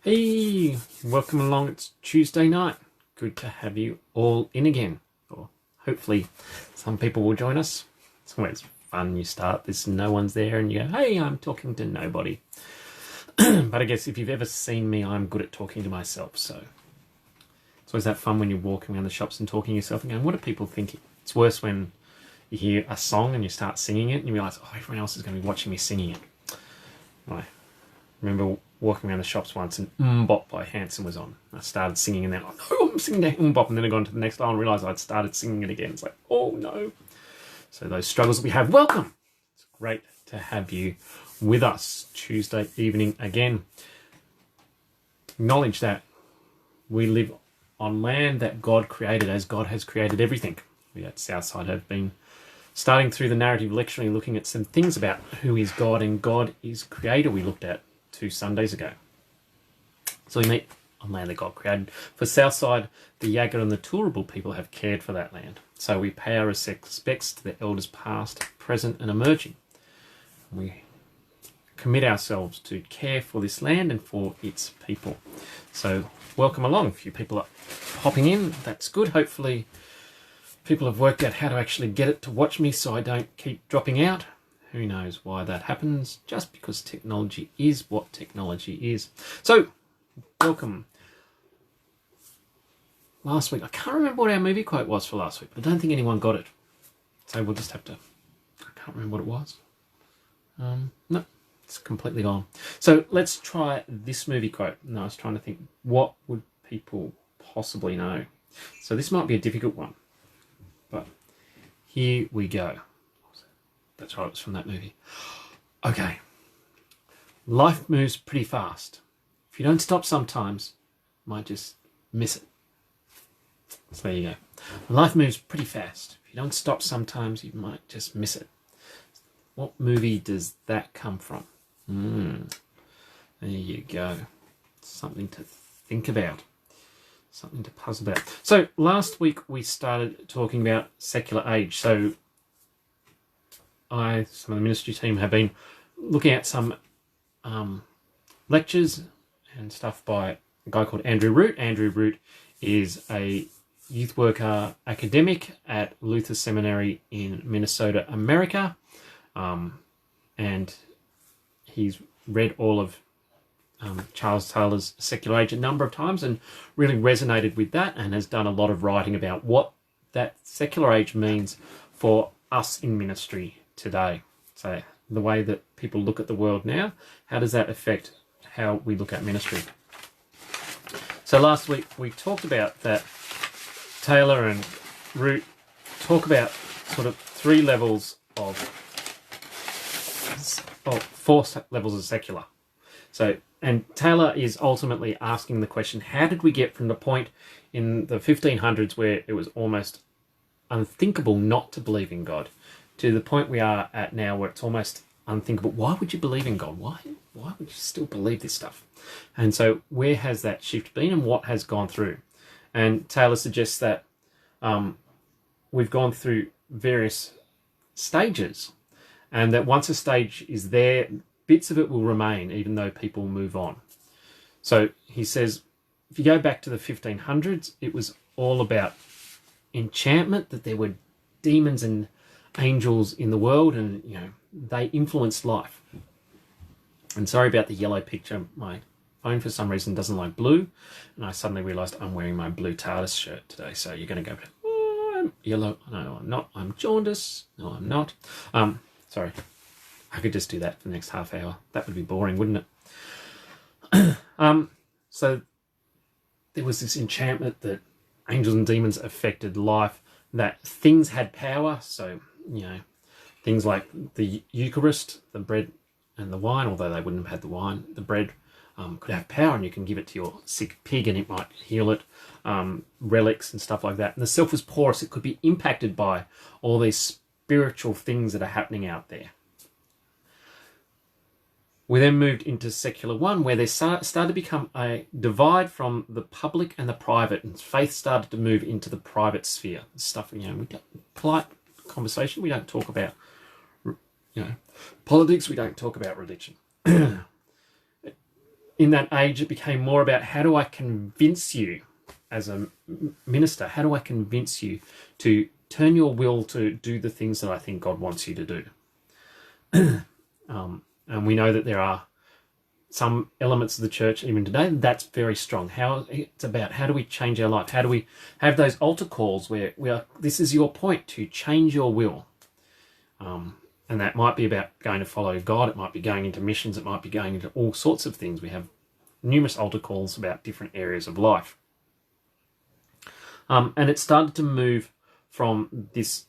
Hey, welcome along. It's Tuesday night. Good to have you all in again. Or hopefully some people will join us. It's always fun. You start this, no one's there, and you go, hey, I'm talking to nobody. But I guess if you've ever seen me, I'm good at talking to myself. So it's always that fun when you're walking around the shops and talking to yourself and going, what are people thinking? It's worse when you hear a song and you start singing it and you realise, oh, everyone else is going to be watching me singing it. I remember walking around the shops once and Bop by Hanson was on. I started singing and then, oh no, I'm singing that Bop, and then I got on to the next aisle and realised I'd started singing it again. It's like, oh no. So those struggles that we have, welcome. It's great to have you with us Tuesday evening again. Acknowledge that we live on land that God created as God has created everything. We at Southside have been starting through the narrative lectionary, looking at some things about who is God and God is creator we looked at 2 Sundays ago. So we meet on land that God created. For Southside, the Yagara and the Turrbal people have cared for that land. So we pay our respects to the elders past, present and emerging. We commit ourselves to care for this land and for its people. So welcome along. A few people are hopping in. That's good. Hopefully people have worked out how to actually get it to watch me so I don't keep dropping out. Who knows why that happens? Just because technology is what technology is. So, welcome. Last week, I can't remember what our movie quote was for last week, but I don't think anyone got it. So we'll just have to, I can't remember what it was. No, it's completely gone. So let's try this movie quote. No, I was trying to think, what would people possibly know? So this might be a difficult one, but here we go. That's right, it was from that movie. Okay. Life moves pretty fast. If you don't stop sometimes, you might just miss it. So there you go. Life moves pretty fast. If you don't stop sometimes, you might just miss it. What movie does that come from? There you go. Something to think about. Something to puzzle about. So last week we started talking about secular age. So some of the ministry team have been looking at some lectures and stuff by a guy called Andrew Root. Andrew Root is a youth worker academic at Luther Seminary in Minnesota, America. And he's read all of Charles Taylor's Secular Age a number of times and really resonated with that and has done a lot of writing about what that secular age means for us in ministry today. So the way that people look at the world now, how does that affect how we look at ministry? So last week we talked about that Taylor and Root talk about sort of 4 levels of secular. So, and Taylor is ultimately asking the question, how did we get from the point in the 1500s where it was almost unthinkable not to believe in God to the point we are at now where it's almost unthinkable. Why would you believe in God? Why would you still believe this stuff? And so where has that shift been and what has gone through? And Taylor suggests that we've gone through various stages and that once a stage is there, bits of it will remain even though people move on. So he says, if you go back to the 1500s, it was all about enchantment, that there were demons and angels in the world and, you know, they influenced life. And sorry about the yellow picture. My phone for some reason doesn't like blue. And I suddenly realised I'm wearing my blue TARDIS shirt today. So you're going to go, oh, I'm yellow. No, I'm not. I'm jaundice. No, I'm not. Sorry. I could just do that for the next half hour. That would be boring, wouldn't it? So there was this enchantment that angels and demons affected life, that things had power. So, you know, things like the Eucharist, the bread and the wine, although they wouldn't have had the wine, the bread could have power and you can give it to your sick pig and it might heal it, relics and stuff like that. And the self was porous. It could be impacted by all these spiritual things that are happening out there. We then moved into secular one, where there started to become a divide from the public and the private, and faith started to move into the private sphere. Stuff, you know, we don't, polite conversation. We don't talk about, you know, politics. We don't talk about religion. in that age, it became more about how do I convince you as a minister? How do I convince you to turn your will to do the things that I think God wants you to do? And we know that there are some elements of the church even today that's very strong. It's about how do we change our life? How do we have those altar calls where this is your point to change your will? And that might be about going to follow God. It might be going into missions. It might be going into all sorts of things. We have numerous altar calls about different areas of life. And it started to move from this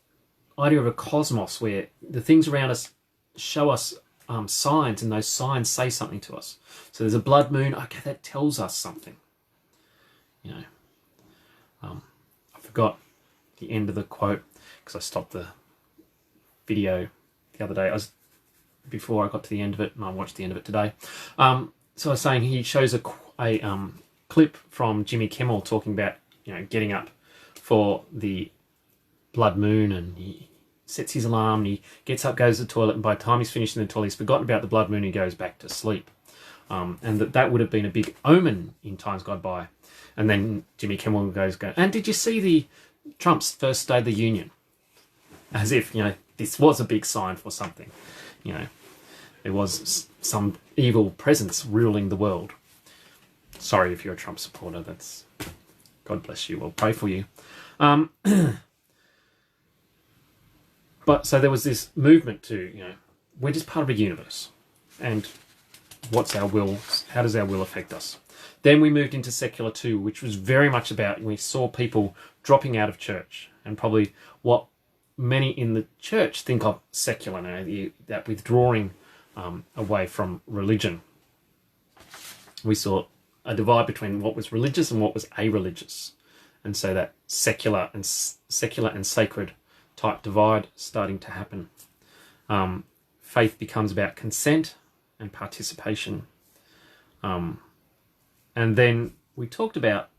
idea of a cosmos where the things around us show us signs, and those signs say something to us. So there's a blood moon. Okay, that tells us something. I forgot the end of the quote because I stopped the video the other day. Before I got to the end of it, and I watched the end of it today. So I was saying he shows a clip from Jimmy Kimmel talking about getting up for the blood moon, and he sets his alarm, and he gets up, goes to the toilet, and by the time he's finished in the toilet, he's forgotten about the blood moon, and he goes back to sleep. And that would have been a big omen in times gone by. And then Jimmy Kimmel goes, and did you see the Trump's first State of the Union? As if, this was a big sign for something. There was some evil presence ruling the world. Sorry if you're a Trump supporter. That's God bless you. We'll pray for you. But so there was this movement to, we're just part of a universe. And what's our will? How does our will affect us? Then we moved into secular 2, which was very much about, we saw people dropping out of church, and probably what many in the church think of secular now, that withdrawing away from religion. We saw a divide between what was religious and what was a-religious. And so that secular and sacred type divide starting to happen. Faith becomes about consent and participation. And then we talked about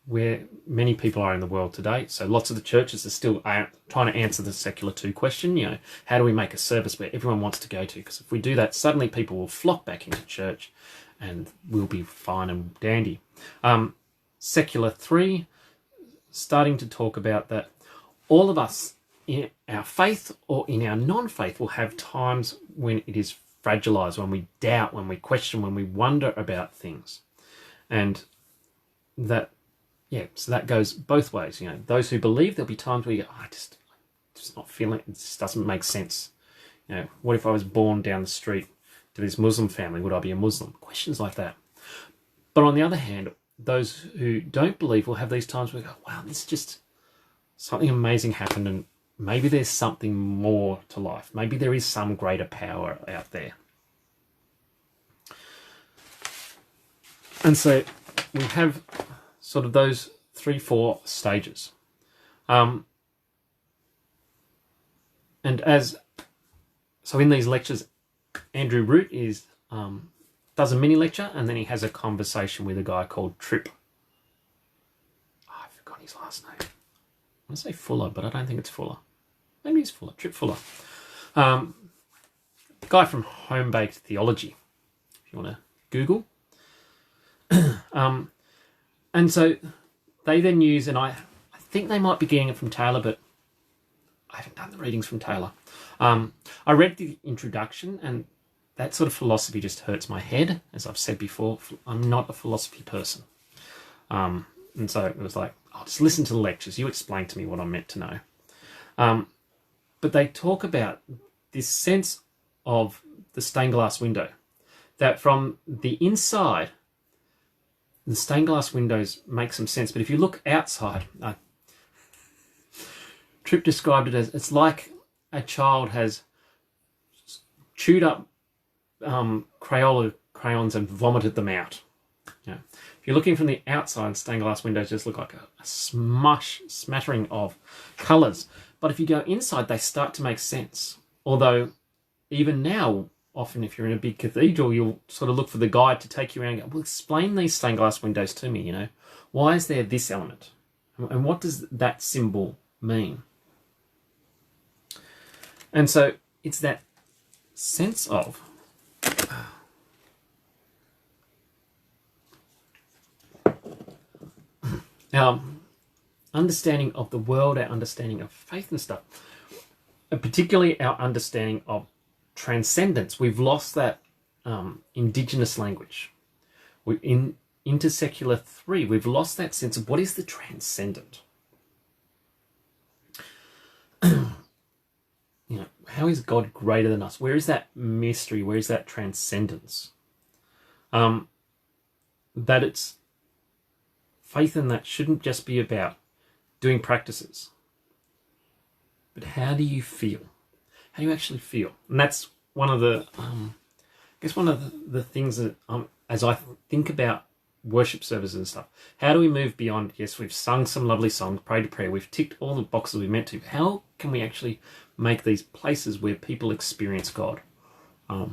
where many people are in the world today. So lots of the churches are still trying to answer the secular 2 question. How do we make a service where everyone wants to go to? Because if we do that, suddenly people will flock back into church and we'll be fine and dandy. Secular 3, starting to talk about that all of us in our faith or in our non-faith will have times when it is fragilized, when we doubt, when we question, when we wonder about things. And that, so that goes both ways. Those who believe, there'll be times where you go, I just not feeling it. It just doesn't make sense. What if I was born down the street to this Muslim family? Would I be a Muslim? Questions like that. But on the other hand, those who don't believe will have these times where we go, wow, this just something amazing happened, and maybe there's something more to life. Maybe there is some greater power out there. And so we have sort of those 3-4 stages. And so in these lectures, Andrew Root does a mini lecture, and then he has a conversation with a guy called Tripp. I forgot his last name. I want to say Fuller, but I don't think it's Fuller. Maybe it's Fuller. Tripp Fuller. Guy from Home Baked Theology, if you want to Google. And so they then use, and I think they might be getting it from Taylor, but I haven't done the readings from Taylor. I read the introduction, and that sort of philosophy just hurts my head. As I've said before, I'm not a philosophy person. And so it was like, I'll just listen to the lectures. You explain to me what I'm meant to know. But they talk about this sense of the stained glass window, that from the inside, the stained glass windows make some sense. But if you look outside, Tripp described it as, it's like a child has chewed up Crayola crayons and vomited them out. If you're looking from the outside, stained glass windows just look like a smattering of colours. But if you go inside, they start to make sense. Although even now, often if you're in a big cathedral, you'll sort of look for the guide to take you around and go, well, explain these stained glass windows to me, Why is there this element? And what does that symbol mean? And so it's that sense of our understanding of the world, our understanding of faith and stuff, and particularly our understanding of transcendence. We've lost that indigenous language. We're in intersecular 3. We've lost that sense of what is the transcendent. How is God greater than us? Where is that mystery? Where is that transcendence? That it's faith in that shouldn't just be about doing practices. But how do you feel? How do you actually feel? And that's one of the, one of the things that, as I think about worship services and stuff, how do we move beyond, yes, we've sung some lovely songs, prayed a prayer, we've ticked all the boxes we meant to. How can we actually make these places where people experience God? So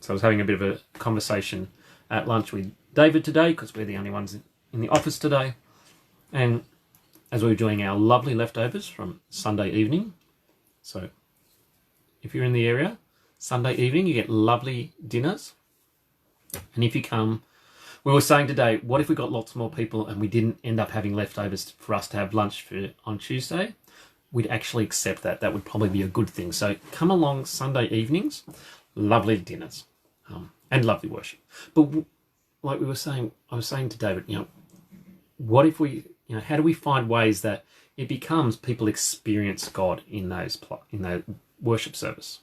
I was having a bit of a conversation at lunch with David today, because we're the only ones in the office today. And as we were doing our lovely leftovers from Sunday evening, so if you're in the area, Sunday evening, you get lovely dinners. And if you come, we were saying today, what if we got lots more people and we didn't end up having leftovers for us to have lunch on Tuesday? We'd actually accept that. That would probably be a good thing. So come along Sunday evenings, lovely dinners, and lovely worship. But like we were saying, I was saying to David, what if we, how do we find ways that it becomes people experience God in those worship service?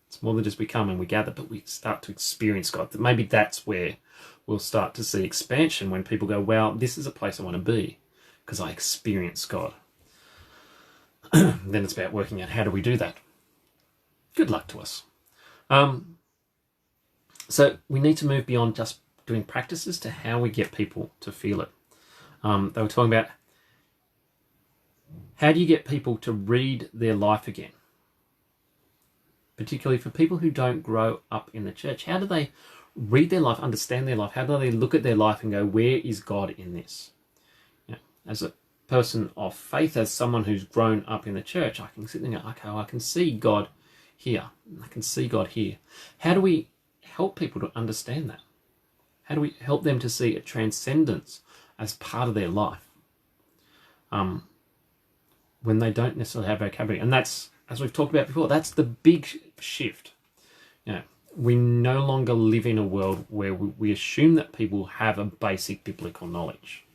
It's more than just we come and we gather, but we start to experience God. Maybe that's where we'll start to see expansion, when people go, wow, this is a place I want to be because I experience God. Then it's about working out how do we do that. Good luck to us. So we need to move beyond just doing practices to how we get people to feel it. They were talking about how do you get people to read their life again? Particularly for people who don't grow up in the church. How do they read their life, understand their life? How do they look at their life and go, where is God in this? As a person of faith, as someone who's grown up in the church, I can sit there and go, okay, I can see God here. I can see God here. How do we help people to understand that? How do we help them to see a transcendence as part of their life? When they don't necessarily have vocabulary. And that's, as we've talked about before, that's the big shift. We no longer live in a world where we assume that people have a basic biblical knowledge.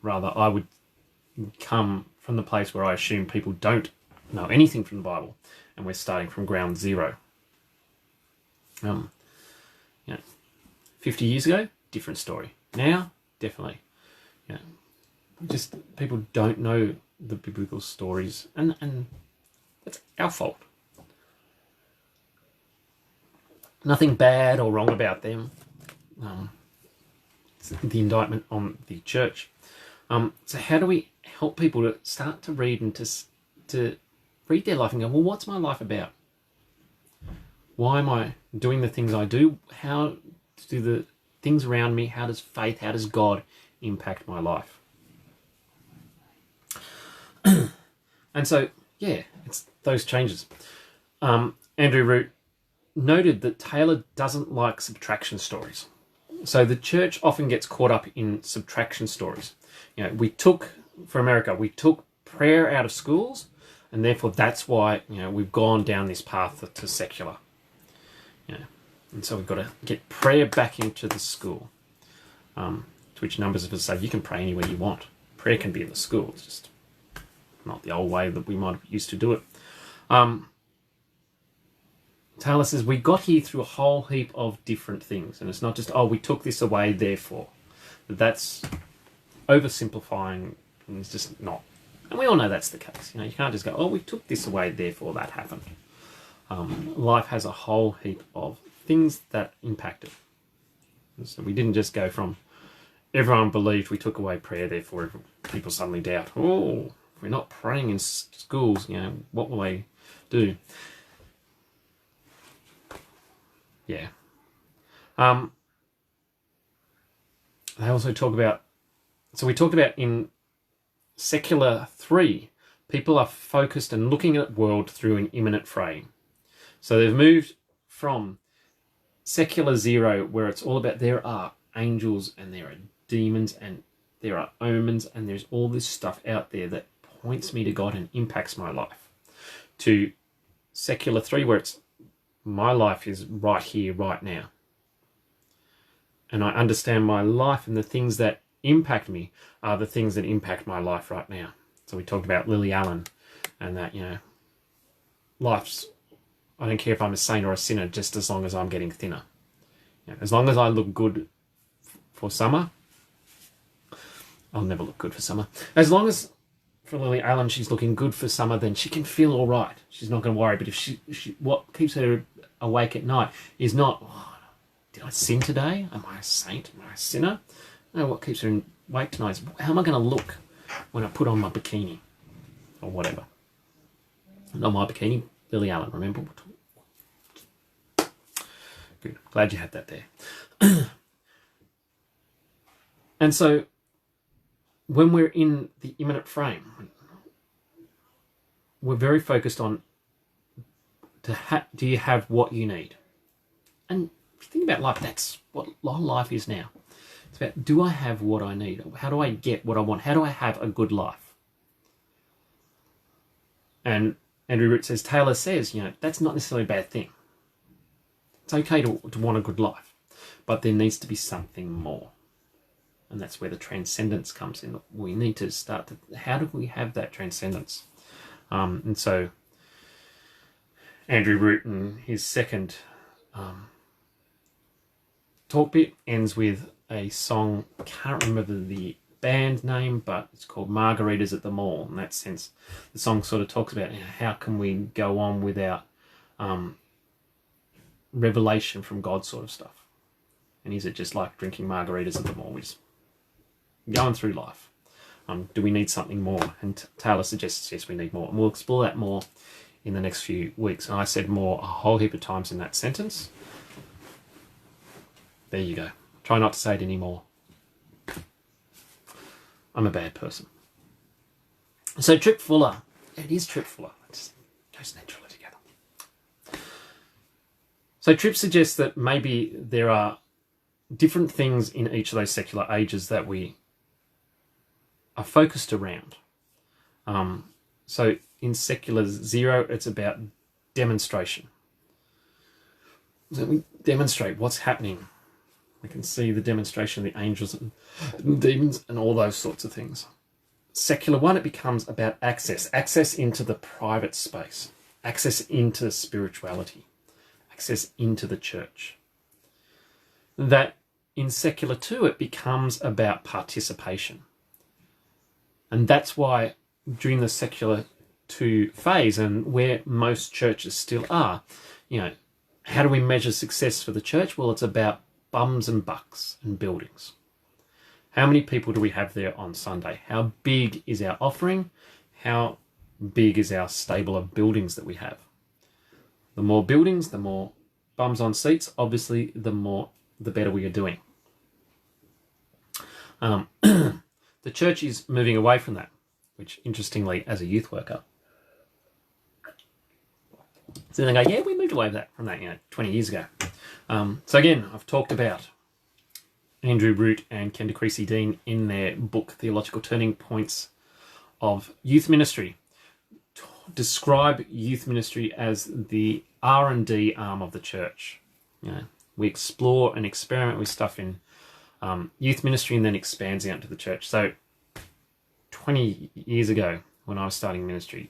Rather, I would come from the place where I assume people don't know anything from the Bible, and we're starting from ground zero. 50 years ago, different story. Now, definitely. Just people don't know the biblical stories, and that's our fault. Nothing bad or wrong about them. It's the indictment on the church. So how do we help people to start to read and to read their life and go, well, what's my life about? Why am I doing the things I do? How do the things around me, how does faith, how does God impact my life? And so, it's those changes. Andrew Root noted that Taylor doesn't like subtraction stories. So the church often gets caught up in subtraction stories. For America, we took prayer out of schools, and therefore that's why, we've gone down this path to secular. And so we've got to get prayer back into the school. To which numbers of us say, you can pray anywhere you want. Prayer can be in the school. It's just not the old way that we might have used to do it. Taylor says, we got here through a whole heap of different things. And it's not just, we took this away, therefore. That's oversimplifying, and it's just not. And we all know that's the case. You can't just go, we took this away, therefore that happened. Life has a whole heap of things that impact it. And so we didn't just go from everyone believed we took away prayer, therefore people suddenly doubt, if we're not praying in schools, what will they do? Yeah. They also talk about, so we talked about in secular 3, people are focused and looking at the world through an immanent frame. So they've moved from secular 0, where it's all about there are angels and there are demons and there are omens, and there's all this stuff out there that points me to God and impacts my life. To secular 3, where it's my life is right here, right now. And I understand my life, and the things that impact me are the things that impact my life right now. So we talked about Lily Allen, and that, life's, I don't care if I'm a saint or a sinner, just as long as I'm getting thinner. As long as I look good for summer, I'll never look good for summer. As long as, for Lily Allen, she's looking good for summer, then she can feel all right. She's not going to worry. But if she what keeps her awake at night is not, did I sin today? Am I a saint? Am I a sinner? No, what keeps her awake tonight is, how am I going to look when I put on my bikini? Or whatever. Not my bikini, Lily Allen, remember? Good. Glad you had that there. And so, when we're in the imminent frame, we're very focused on, do you have what you need? And if you think about life, that's what life is now. It's about, do I have what I need? How do I get what I want? How do I have a good life? And Andrew Root says, Taylor says, that's not necessarily a bad thing. It's okay to want a good life, but there needs to be something more. And that's where the transcendence comes in. We need to start to, how do we have that transcendence? And so Andrew Root in his second talk bit ends with a song, I can't remember the band name, but it's called Margaritas at the Mall. In that sense, the song sort of talks about how can we go on without revelation from God sort of stuff. And is it just like drinking margaritas at the mall? We're just going through life. Do we need something more? And Taylor suggests, yes, we need more. And we'll explore that more in the next few weeks. And I said more a whole heap of times in that sentence. There you go. Try not to say it anymore. I'm a bad person. So Trip Fuller. It is Trip Fuller. It just goes naturally together. So Tripp suggests that maybe there are different things in each of those secular ages that we are focused around. So in secular 0, it's about demonstration. So we demonstrate what's happening. We can see the demonstration of the angels and demons and all those sorts of things. Secular 1, it becomes about access into the private space, access into spirituality, access into the church. That in secular 2, it becomes about participation. And that's why during the secular 2 phase, and where most churches still are, how do we measure success for the church? Well, it's about bums and bucks and buildings. How many people do we have there on Sunday? How big is our offering? How big is our stable of buildings that we have? The more buildings, the more bums on seats, obviously the better we are doing. The church is moving away from that, which interestingly, as a youth worker, so they go, yeah, we moved away from that 20 years ago. So again, I've talked about Andrew Root and Kenda Creasy-Dean in their book, Theological Turning Points of Youth Ministry. Describe youth ministry as the R&D arm of the church. We explore and experiment with stuff in youth ministry and then expands out to the church. So 20 years ago, when I was starting ministry,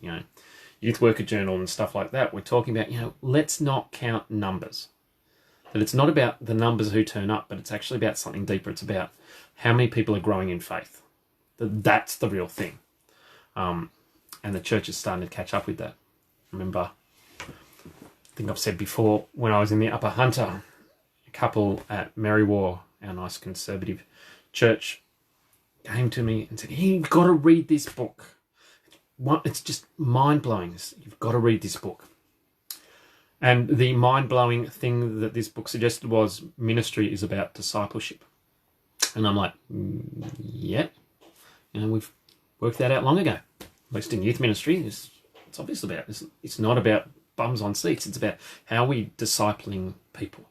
Youth Worker Journal and stuff like that, we're talking about, let's not count numbers. That it's not about the numbers who turn up, but it's actually about something deeper. It's about how many people are growing in faith. That's the real thing. And the church is starting to catch up with that. Remember, I think I've said before, when I was in the Upper Hunter, a couple at Merriwar, our nice conservative church, came to me and said, hey, you've got to read this book. It's just mind-blowing. You've got to read this book. And the mind-blowing thing that this book suggested was ministry is about discipleship. And I'm like, yeah. We've worked that out long ago. At least in youth ministry, it's obviously about, it's not about bums on seats. It's about how are we discipling people?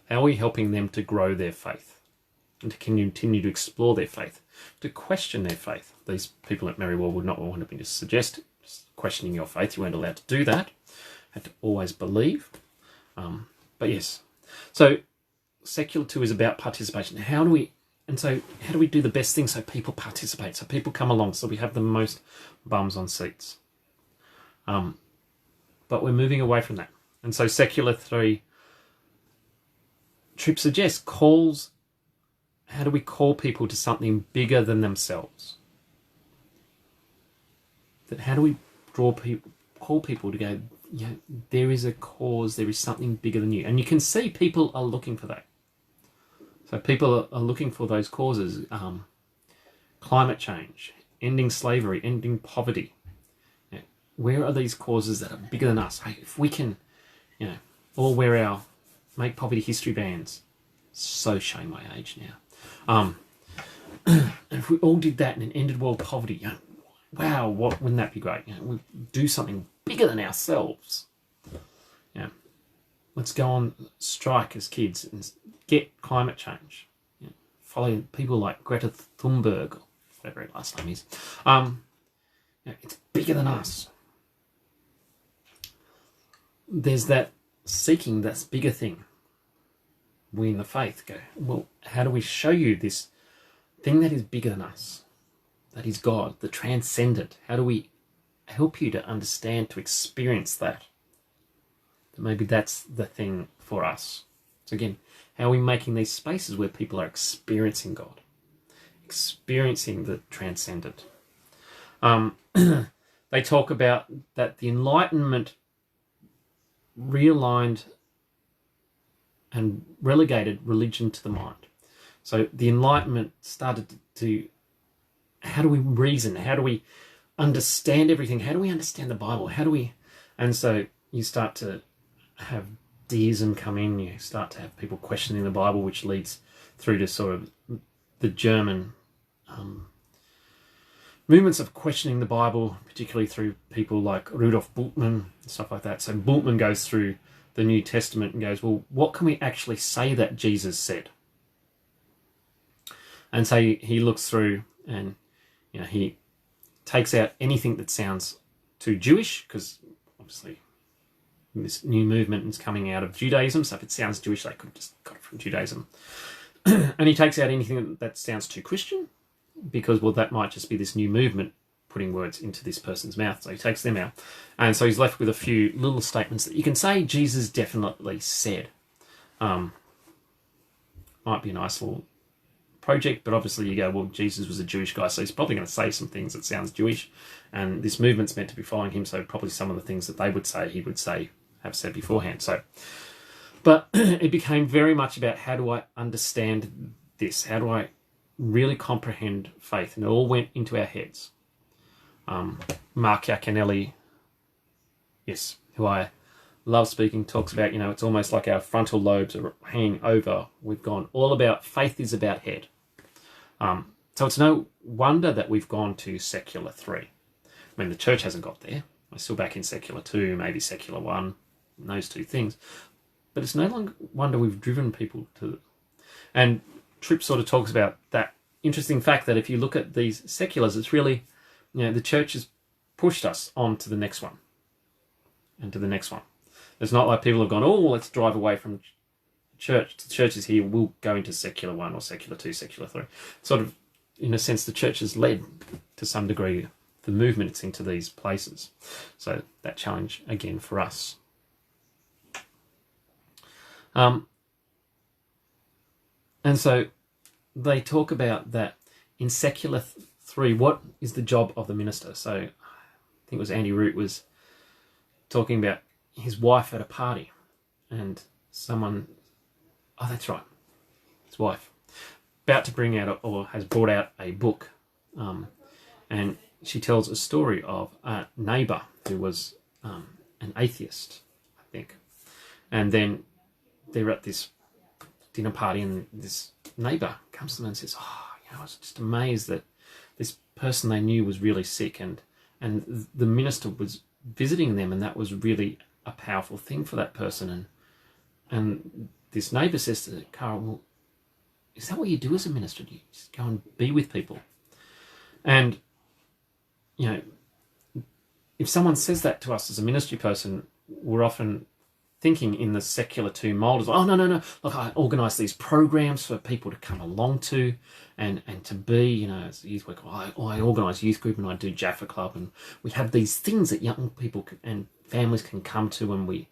How are we helping them to grow their faith? and to continue to explore their faith, to question their faith. These people at Merrywell would not want me to suggest questioning your faith. You weren't allowed to do that. Had to always believe. But yes, so secular 2 is about participation. How do we do the best thing so people participate, so people come along, so we have the most bums on seats? But we're moving away from that. And so secular 3, Tripp suggests, how do we call people to something bigger than themselves? That how do we call people to go, there is a cause, there is something bigger than you. And you can see people are looking for that. So people are looking for those causes. Climate change, ending slavery, ending poverty. Where are these causes that are bigger than us? Hey, if we can, all wear our Make Poverty History bands. So showing my age now. And if we all did that and it ended world poverty, wow, wouldn't that be great? We do something bigger than ourselves. Let's go on strike as kids and get climate change. Follow people like Greta Thunberg, whatever her last name is. It's bigger than us. There's that seeking that's bigger thing. We in the faith go, well, how do we show you this thing that is bigger than us? That is God, the transcendent. How do we help you to understand, to experience that? Maybe that's the thing for us. So again, how are we making these spaces where people are experiencing God, experiencing the transcendent? They talk about that the Enlightenment realigned and relegated religion to the mind. So the Enlightenment started to, how do we reason? How do we understand everything? How do we understand the Bible? And so you start to have deism come in, you start to have people questioning the Bible, which leads through to sort of the German movements of questioning the Bible, particularly through people like Rudolf Bultmann, stuff like that. So Bultmann goes through the New Testament and goes, well, what can we actually say that Jesus said? And so he looks through and he takes out anything that sounds too Jewish, because obviously this new movement is coming out of Judaism, so if it sounds Jewish, they could have just got it from Judaism. And he takes out anything that sounds too Christian, because, well, that might just be this new movement putting words into this person's mouth. So he takes them out. And so he's left with a few little statements that you can say Jesus definitely said. Might be a nice little project, but obviously you go, well, Jesus was a Jewish guy, so he's probably going to say some things that sounds Jewish, and this movement's meant to be following him, so probably some of the things that they would say, he would say, have said beforehand. So, but it became very much about, how do I understand this? How do I really comprehend faith? And it all went into our heads. Mark Iaconelli, yes, who I love speaking, talks about, it's almost like our frontal lobes are hanging over. We've gone all about, faith is about head. So it's no wonder that we've gone to secular 3. I mean, the church hasn't got there. We're still back in secular 2, maybe secular 1, those two things. But it's no longer wonder we've driven people to... And Tripp sort of talks about that interesting fact that if you look at these seculars, it's really, the church has pushed us on to the next one and to the next one. It's not like people have gone, oh, let's drive away from church. The church is here, we'll go into secular 1 or secular 2, secular 3. Sort of, in a sense, the church has led to some degree the movements into these places. So that challenge again for us. And so they talk about that in secular 3, what is the job of the minister? So I think it was Andy Root was talking about his wife at a party, and someone, oh, that's right, his wife, about to bring out or has brought out a book, and she tells a story of a neighbour who was an atheist, I think, and then they're at this dinner party and this neighbour comes to them and says, I was just amazed that this person they knew was really sick, and the minister was visiting them, and that was really a powerful thing for that person. And this neighbour says to Carl, well, is that what you do as a minister? Do you just go and be with people? And, you know, if someone says that to us as a ministry person, we're often thinking in the secular 2 mold as, oh, no. Look, I organise these programs for people to come along to and to be, you know, as a youth worker, I organise youth group and I do Jaffa Club, and we have these things that young people and families can come to, and we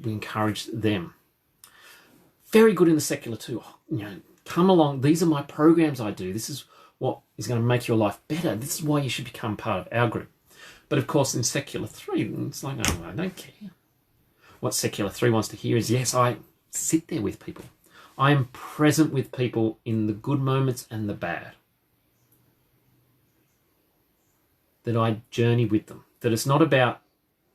encourage them. Very good in the secular 2. You know, come along. These are my programs I do. This is what is going to make your life better. This is why you should become part of our group. But of course, in secular 3, it's like, oh, I don't care. What secular 3 wants to hear is, yes, I sit there with people. I am present with people in the good moments and the bad. That I journey with them. That it's not about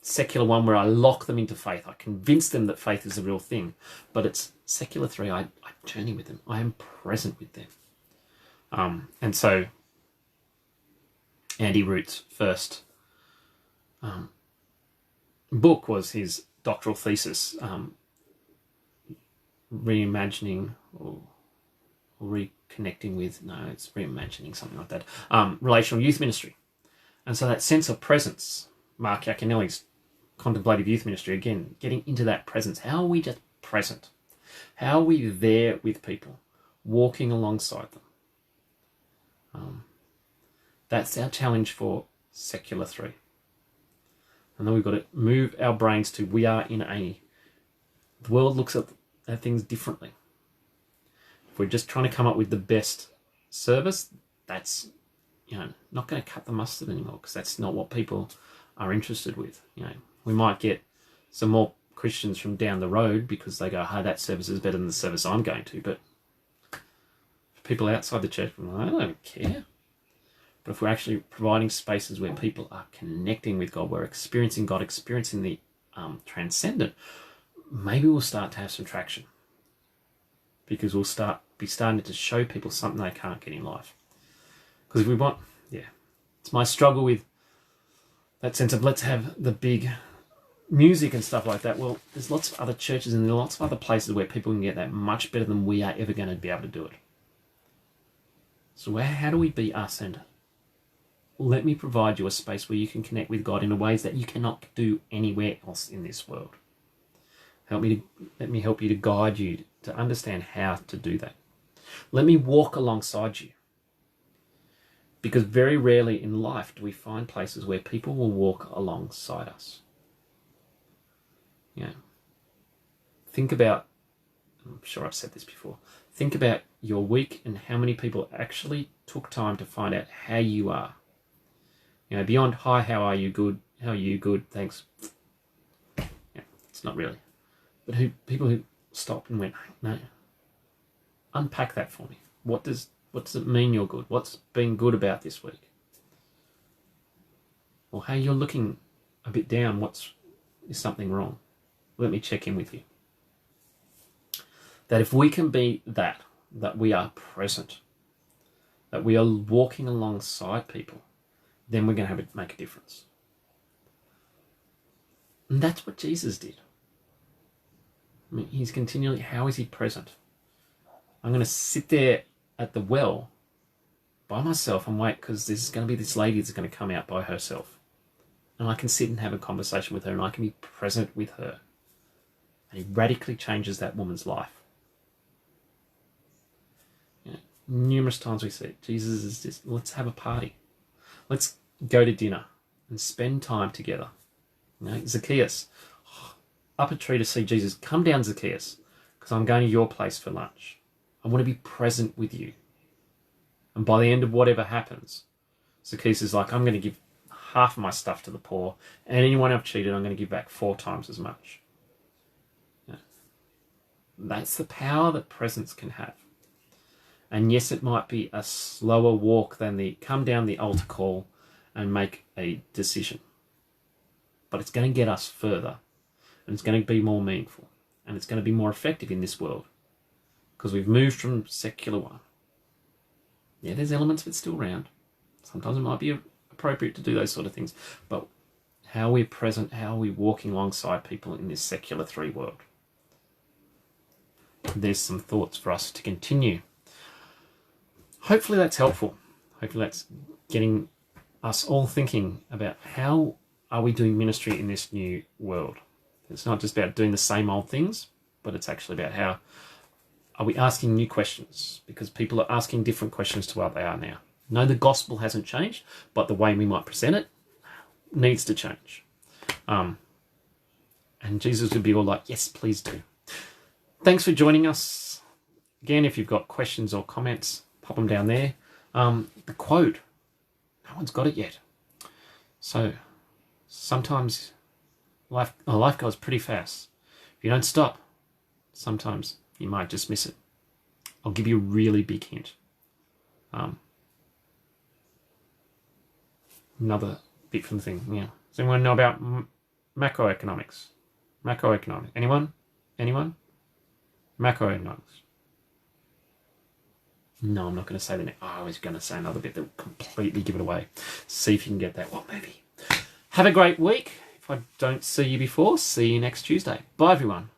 secular 1 where I lock them into faith. I convince them that faith is a real thing. But it's secular 3, I journey with them. I am present with them. And so Andy Root's first book was his doctoral thesis, reimagining or reconnecting with, no, it's reimagining, something like that, relational youth ministry. And so that sense of presence, Mark Yaconelli's contemplative youth ministry, again, getting into that presence. How are we just present? How are we there with people, walking alongside them? That's our challenge for secular 3. And then we've got to move our brains to, the world looks at things differently. If we're just trying to come up with the best service, that's, not going to cut the mustard anymore, because that's not what people are interested with. We might get some more Christians from down the road because they go, hey, that service is better than the service I'm going to. But for people outside the church, I don't care. But if we're actually providing spaces where people are connecting with God, we're experiencing God, experiencing the transcendent, maybe we'll start to have some traction, because we'll starting to show people something they can't get in life. Because if we want, it's my struggle with that sense of let's have the big music and stuff like that. Well, there's lots of other churches and there are lots of other places where people can get that much better than we are ever going to be able to do it. So how do we be us? And let me provide you a space where you can connect with God in ways that you cannot do anywhere else in this world. Let me help you to guide you to understand how to do that. Let me walk alongside you. Because very rarely in life do we find places where people will walk alongside us. Think about, I'm sure I've said this before, think about your week and how many people actually took time to find out how you are. Beyond, hi, how are you? Good. How are you? Good. Thanks. It's not really. But people who stopped and went, no, unpack that for me. What does it mean you're good? What's been good about this week? Or hey, you're looking a bit down. Is something wrong? Let me check in with you. That if we can be that we are present, that we are walking alongside people, then we're going to make a difference. And that's what Jesus did. He's continually, how is he present? I'm going to sit there at the well by myself and wait, because there's going to be this lady that's going to come out by herself. And I can sit and have a conversation with her and I can be present with her. And he radically changes that woman's life. Numerous times we see Jesus is just, let's have a party. Let's go to dinner and spend time together. Zacchaeus, up a tree to see Jesus. Come down, Zacchaeus, because I'm going to your place for lunch. I want to be present with you. And by the end of whatever happens, Zacchaeus is like, I'm going to give half of my stuff to the poor, and anyone I've cheated, I'm going to give back 4 times as much. That's the power that presence can have. And yes, it might be a slower walk than the come down the altar call and make a decision. But it's going to get us further, and it's going to be more meaningful, and it's going to be more effective in this world, because we've moved from secular 1. There's elements of it still around. Sometimes it might be appropriate to do those sort of things, but how we're present, how are we walking alongside people in this secular 3 world? There's some thoughts for us to continue hopefully that's helpful. Hopefully that's getting us all thinking about how are we doing ministry in this new world. It's not just about doing the same old things, but it's actually about how are we asking new questions, because people are asking different questions to what they are now. No, the gospel hasn't changed, but the way we might present it needs to change. And Jesus would be all like, yes, please do. Thanks for joining us. Again, if you've got questions or comments, pop them down there. The quote, no one's got it yet. So sometimes life goes pretty fast. If you don't stop, sometimes you might just miss it. I'll give you a really big hint. Another bit from the thing. Yeah. Does anyone know about macroeconomics? Macroeconomics. Anyone? Macroeconomics. No, I'm not going to say the name. Oh, I was going to say another bit that will completely give it away. See if you can get that. What movie? Have a great week. If I don't see you before, see you next Tuesday. Bye, everyone.